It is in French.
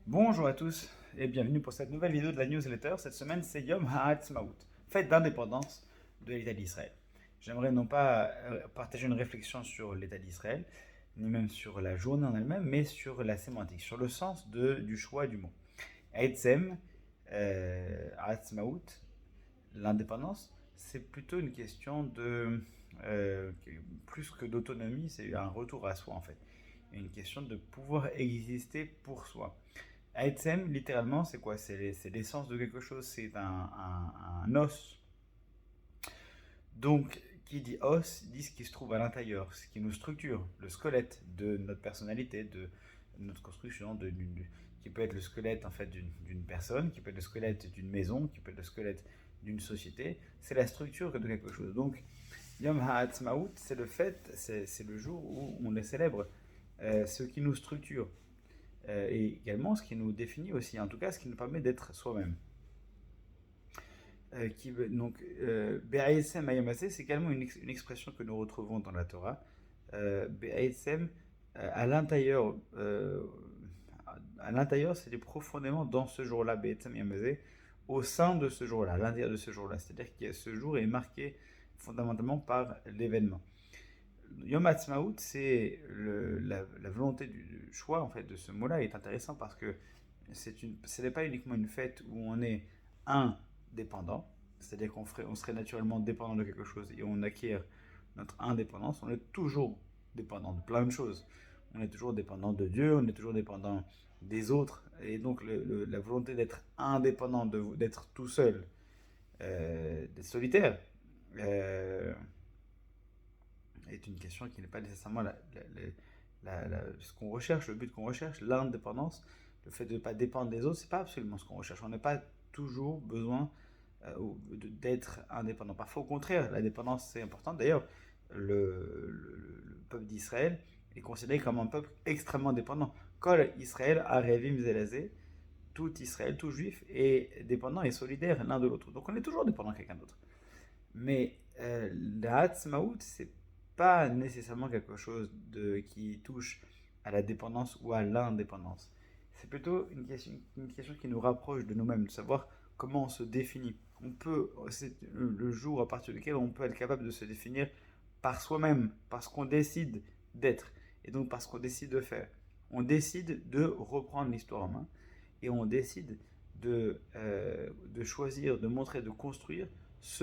Bonjour à tous et bienvenue pour cette nouvelle vidéo de la newsletter. Cette semaine, c'est Yom HaAtzmaut, fête d'indépendance de l'État d'Israël. J'aimerais non pas partager une réflexion sur l'État d'Israël, ni même sur la journée en elle-même, mais sur la sémantique, sur le sens du choix du mot. Ha'etzem, Ha'atzmaut, l'indépendance, c'est plutôt une question plus que d'autonomie, c'est un retour à soi en fait. Une question de pouvoir exister pour soi. Aetsem, littéralement, c'est quoi? C'est l'essence de quelque chose, c'est un os. Donc, qui dit os, dit ce qui se trouve à l'intérieur, ce qui nous structure, le squelette de notre personnalité, de notre construction, qui peut être le squelette en fait d'une personne, qui peut être le squelette d'une maison, qui peut être le squelette d'une société. C'est la structure de quelque chose. Donc, Yom HaAtzmaut, c'est le fait, c'est le jour où on les célèbre, ce qui nous structure. Et également ce qui nous définit aussi, en tout cas ce qui nous permet d'être soi-même. Donc, Be'aïsem Ayamase, c'est également une expression que nous retrouvons dans la Torah. Be'aïsem, à l'intérieur, c'est profondément dans ce jour-là, Be'aïsem Ayamase, au sein de ce jour-là, à l'intérieur de ce jour-là. C'est-à-dire que ce jour est marqué fondamentalement par l'événement. Yom Ha'atzmaut, c'est la volonté du choix en fait de ce mot-là est intéressant parce que ce n'est pas uniquement une fête où on est indépendant, c'est-à-dire on serait naturellement dépendant de quelque chose et on acquiert notre indépendance. On est toujours dépendant de plein de choses. On est toujours dépendant de Dieu, on est toujours dépendant des autres, et donc la volonté d'être indépendant, d'être tout seul, d'être solitaire. Euh, est une question qui n'est pas nécessairement ce qu'on recherche, le but qu'on recherche, l'indépendance, le fait de ne pas dépendre des autres, c'est pas absolument ce qu'on recherche. On n'a pas toujours besoin d'être indépendant. Parfois, au contraire, la dépendance c'est important. D'ailleurs, le peuple d'Israël est considéré comme un peuple extrêmement dépendant. Kol Israël Arevim Zelazé, tout Israël, tout juif est dépendant et solidaire l'un de l'autre. Donc on est toujours dépendant de quelqu'un d'autre. Mais la Hatzmaout, c'est pas nécessairement quelque chose qui touche à la dépendance ou à l'indépendance. C'est plutôt une question qui nous rapproche de nous-mêmes, de savoir comment on se définit. C'est le jour à partir duquel on peut être capable de se définir par soi-même, parce qu'on décide d'être, et donc parce qu'on décide de faire. On décide de reprendre l'histoire en main, et on décide de choisir, de montrer, de construire